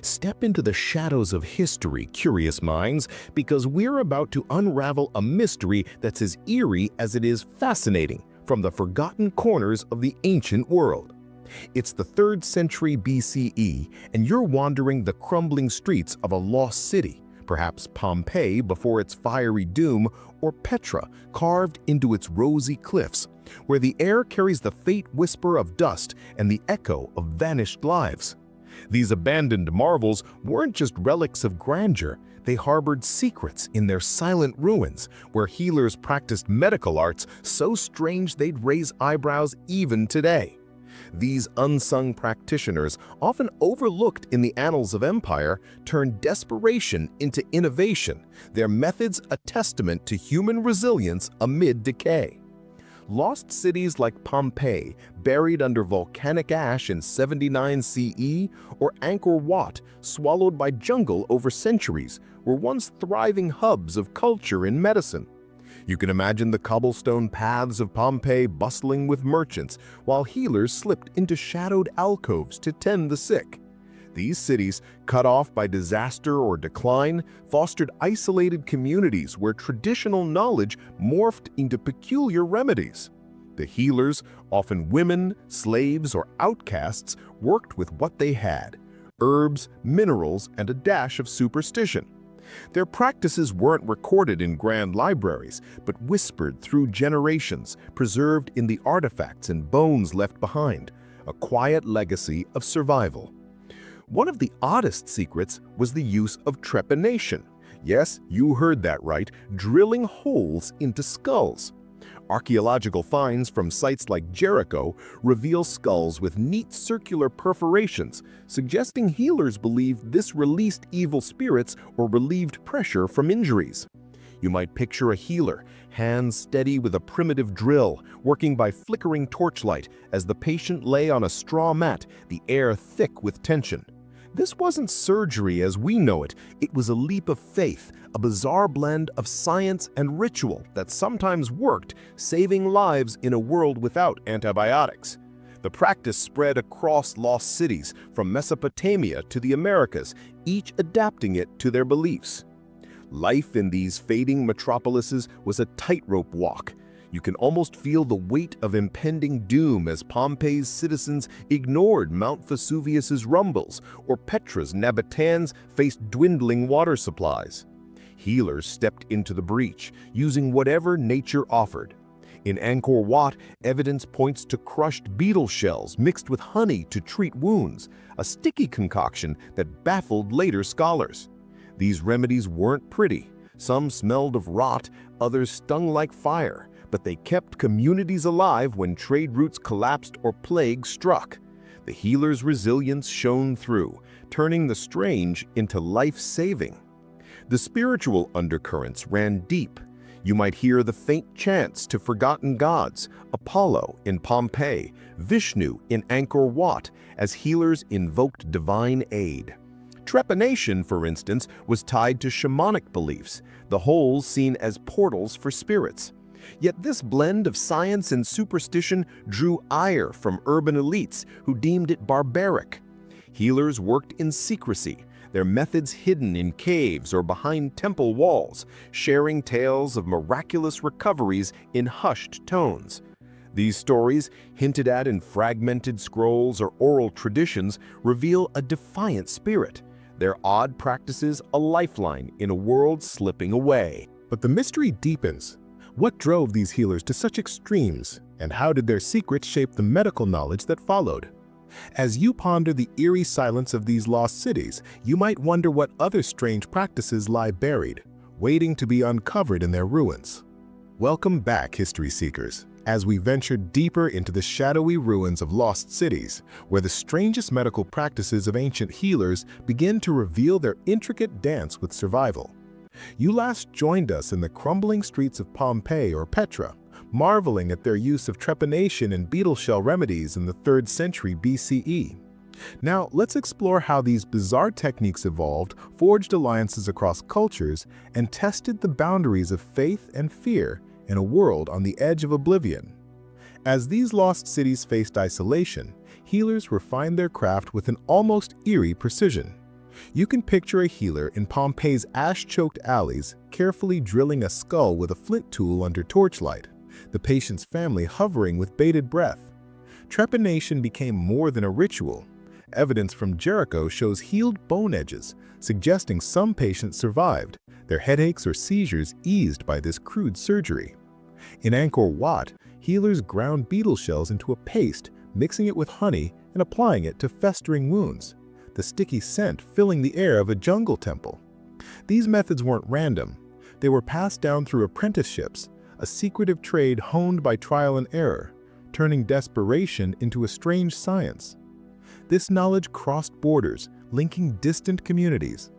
Step into the shadows of history, curious minds, because we're about to unravel a mystery that's as eerie as it is fascinating from the forgotten corners of the ancient world. It's the 3rd century BCE, and you're wandering the crumbling streets of a lost city, perhaps Pompeii before its fiery doom, or Petra carved into its rosy cliffs, where the air carries the faint whisper of dust and the echo of vanished lives. These abandoned marvels weren't just relics of grandeur, they harbored secrets in their silent ruins, where healers practiced medical arts so strange they'd raise eyebrows even today. These unsung practitioners, often overlooked in the annals of empire, turned desperation into innovation, their methods a testament to human resilience amid decay. Lost cities like Pompeii, buried under volcanic ash in 79 CE, or Angkor Wat, swallowed by jungle over centuries, were once thriving hubs of culture and medicine. You can imagine the cobblestone paths of Pompeii bustling with merchants, while healers slipped into shadowed alcoves to tend the sick. These cities, cut off by disaster or decline, fostered isolated communities where traditional knowledge morphed into peculiar remedies. The healers, often women, slaves, or outcasts, worked with what they had: herbs, minerals, and a dash of superstition. Their practices weren't recorded in grand libraries, but whispered through generations, preserved in the artifacts and bones left behind, a quiet legacy of survival. One of the oddest secrets was the use of trepanation. Yes, you heard that right, drilling holes into skulls. Archaeological finds from sites like Jericho reveal skulls with neat circular perforations, suggesting healers believed this released evil spirits or relieved pressure from injuries. You might picture a healer, hands steady with a primitive drill, working by flickering torchlight as the patient lay on a straw mat, the air thick with tension. This wasn't surgery as we know it, it was a leap of faith, a bizarre blend of science and ritual that sometimes worked, saving lives in a world without antibiotics. The practice spread across lost cities, from Mesopotamia to the Americas, each adapting it to their beliefs. Life in these fading metropolises was a tightrope walk. You can almost feel the weight of impending doom as Pompeii's citizens ignored Mount Vesuvius's rumbles or Petra's Nabataeans faced dwindling water supplies. Healers stepped into the breach, using whatever nature offered. In Angkor Wat, evidence points to crushed beetle shells mixed with honey to treat wounds, a sticky concoction that baffled later scholars. These remedies weren't pretty. Some smelled of rot, others stung like fire, but they kept communities alive when trade routes collapsed or plague struck. The healer's resilience shone through, turning the strange into life-saving. The spiritual undercurrents ran deep. You might hear the faint chants to forgotten gods, Apollo in Pompeii, Vishnu in Angkor Wat, as healers invoked divine aid. Trepanation, for instance, was tied to shamanic beliefs, the holes seen as portals for spirits. Yet this blend of science and superstition drew ire from urban elites who deemed it barbaric. Healers worked in secrecy, their methods hidden in caves or behind temple walls, sharing tales of miraculous recoveries in hushed tones. These stories, hinted at in fragmented scrolls or oral traditions, reveal a defiant spirit, their odd practices a lifeline in a world slipping away. But the mystery deepens. What drove these healers to such extremes, and how did their secrets shape the medical knowledge that followed? As you ponder the eerie silence of these lost cities, you might wonder what other strange practices lie buried, waiting to be uncovered in their ruins. Welcome back, history seekers, as we venture deeper into the shadowy ruins of lost cities, where the strangest medical practices of ancient healers begin to reveal their intricate dance with survival. You last joined us in the crumbling streets of Pompeii or Petra, marveling at their use of trepanation and beetle shell remedies in the 3rd century BCE. Now, let's explore how these bizarre techniques evolved, forged alliances across cultures, and tested the boundaries of faith and fear in a world on the edge of oblivion. As these lost cities faced isolation, healers refined their craft with an almost eerie precision. You can picture a healer in Pompeii's ash-choked alleys carefully drilling a skull with a flint tool under torchlight, the patient's family hovering with bated breath. Trepanation became more than a ritual. Evidence from Jericho shows healed bone edges, suggesting some patients survived, their headaches or seizures eased by this crude surgery. In Angkor Wat, healers ground beetle shells into a paste, mixing it with honey and applying it to festering wounds, the sticky scent filling the air of a jungle temple. These methods weren't random. They were passed down through apprenticeships, a secretive trade honed by trial and error, turning desperation into a strange science. This knowledge crossed borders, linking distant communities.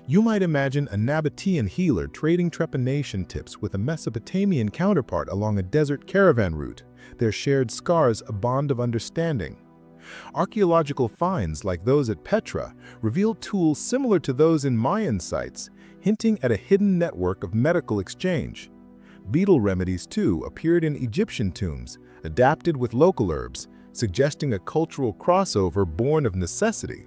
You might imagine a Nabatean healer trading trepanation tips with a Mesopotamian counterpart along a desert caravan route, their shared scars a bond of understanding. Archaeological finds like those at Petra reveal tools similar to those in Mayan sites, hinting at a hidden network of medical exchange. Beetle remedies, too, appeared in Egyptian tombs, adapted with local herbs, suggesting a cultural crossover born of necessity.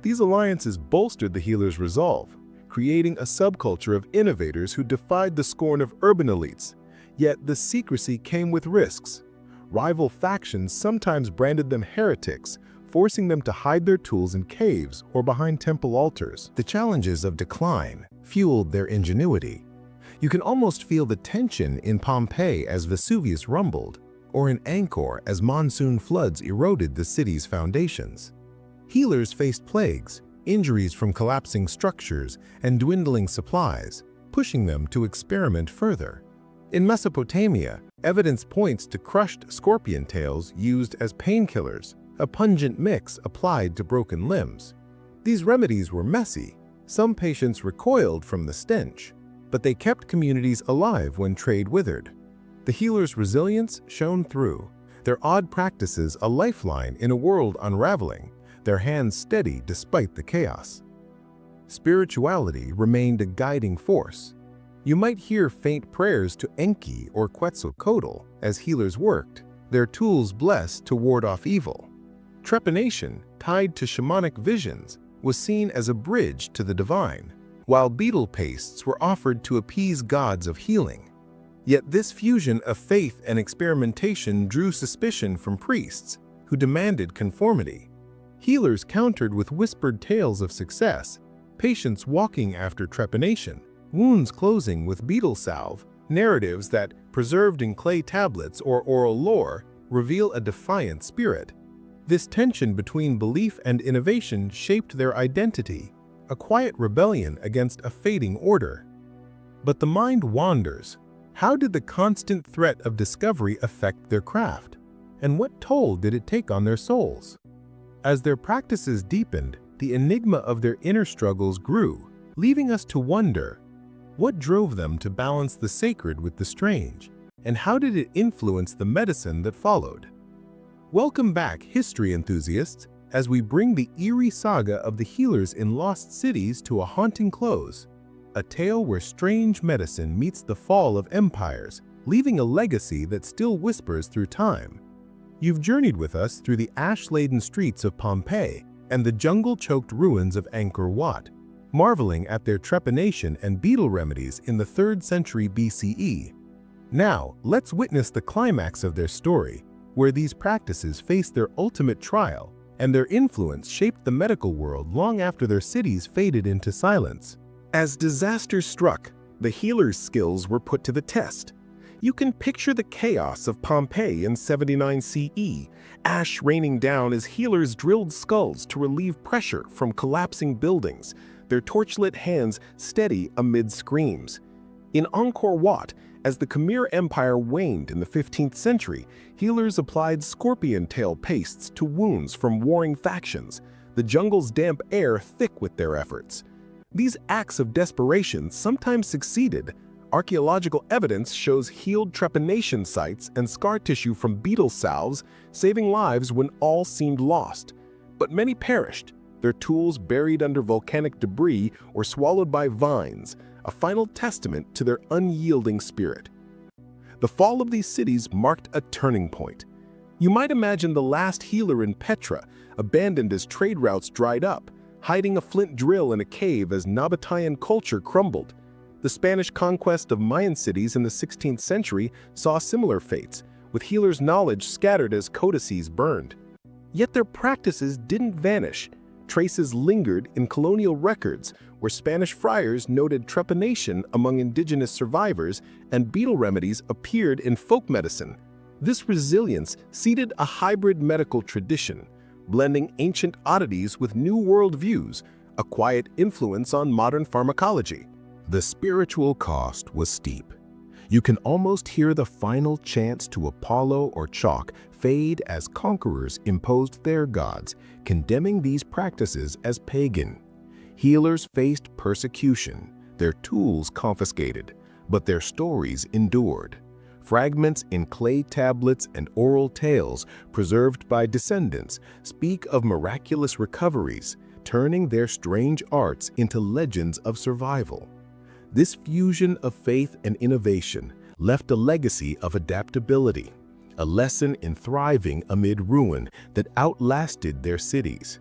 These alliances bolstered the healer's resolve, creating a subculture of innovators who defied the scorn of urban elites. Yet the secrecy came with risks. Rival factions sometimes branded them heretics, forcing them to hide their tools in caves or behind temple altars. The challenges of decline fueled their ingenuity. You can almost feel the tension in Pompeii as Vesuvius rumbled, or in Angkor as monsoon floods eroded the city's foundations. Healers faced plagues, injuries from collapsing structures, and dwindling supplies, pushing them to experiment further. In Mesopotamia, evidence points to crushed scorpion tails used as painkillers, a pungent mix applied to broken limbs. These remedies were messy. Some patients recoiled from the stench, but they kept communities alive when trade withered. The healers' resilience shone through, their odd practices a lifeline in a world unraveling, their hands steady despite the chaos. Spirituality remained a guiding force. You might hear faint prayers to Enki or Quetzalcoatl as healers worked, their tools blessed to ward off evil. Trepanation, tied to shamanic visions, was seen as a bridge to the divine, while beetle pastes were offered to appease gods of healing. Yet this fusion of faith and experimentation drew suspicion from priests, who demanded conformity. Healers countered with whispered tales of success, patients walking after trepanation, wounds closing with beetle salve, narratives that, preserved in clay tablets or oral lore, reveal a defiant spirit. This tension between belief and innovation shaped their identity, a quiet rebellion against a fading order. But the mind wanders. How did the constant threat of discovery affect their craft? And what toll did it take on their souls? As their practices deepened, the enigma of their inner struggles grew, leaving us to wonder, what drove them to balance the sacred with the strange, and how did it influence the medicine that followed? Welcome back, history enthusiasts, as we bring the eerie saga of the healers in lost cities to a haunting close, a tale where strange medicine meets the fall of empires, leaving a legacy that still whispers through time. You've journeyed with us through the ash-laden streets of Pompeii and the jungle-choked ruins of Angkor Wat, marveling at their trepanation and beetle remedies in the 3rd century BCE. Now, let's witness the climax of their story, where these practices faced their ultimate trial, and their influence shaped the medical world long after their cities faded into silence. As disaster struck, the healers' skills were put to the test. You can picture the chaos of Pompeii in 79 CE, ash raining down as healers drilled skulls to relieve pressure from collapsing buildings, their torchlit hands steady amid screams. In Angkor Wat, as the Khmer Empire waned in the 15th century, healers applied scorpion tail pastes to wounds from warring factions, the jungle's damp air thick with their efforts. These acts of desperation sometimes succeeded. Archaeological evidence shows healed trepanation sites and scar tissue from beetle salves, saving lives when all seemed lost. But many perished, their tools buried under volcanic debris or swallowed by vines, a final testament to their unyielding spirit. The fall of these cities marked a turning point. You might imagine the last healer in Petra, abandoned as trade routes dried up, hiding a flint drill in a cave as Nabataean culture crumbled. The Spanish conquest of Mayan cities in the 16th century saw similar fates, with healers' knowledge scattered as codices burned. Yet their practices didn't vanish. Traces lingered in colonial records, where Spanish friars noted trepanation among indigenous survivors and beetle remedies appeared in folk medicine. This resilience seeded a hybrid medical tradition, blending ancient oddities with new world views, a quiet influence on modern pharmacology. The spiritual cost was steep. You can almost hear the final chants to Apollo or Chalk fade as conquerors imposed their gods, condemning these practices as pagan. Healers faced persecution, their tools confiscated, but their stories endured. Fragments in clay tablets and oral tales preserved by descendants speak of miraculous recoveries, turning their strange arts into legends of survival. This fusion of faith and innovation left a legacy of adaptability, a lesson in thriving amid ruin that outlasted their cities.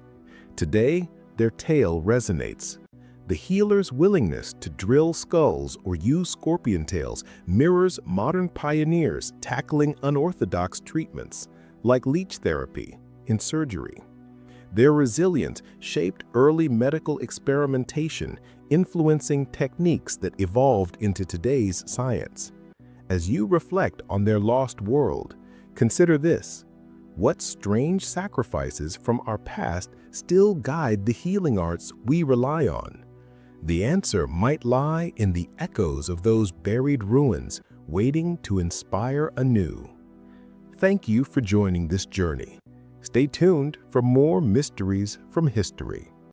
Today, their tale resonates. The healer's willingness to drill skulls or use scorpion tails mirrors modern pioneers tackling unorthodox treatments, like leech therapy in surgery. Their resilience shaped early medical experimentation, influencing techniques that evolved into today's science. As you reflect on their lost world, consider this: what strange sacrifices from our past still guide the healing arts we rely on? The answer might lie in the echoes of those buried ruins, waiting to inspire anew. Thank you for joining this journey. Stay tuned for more mysteries from history.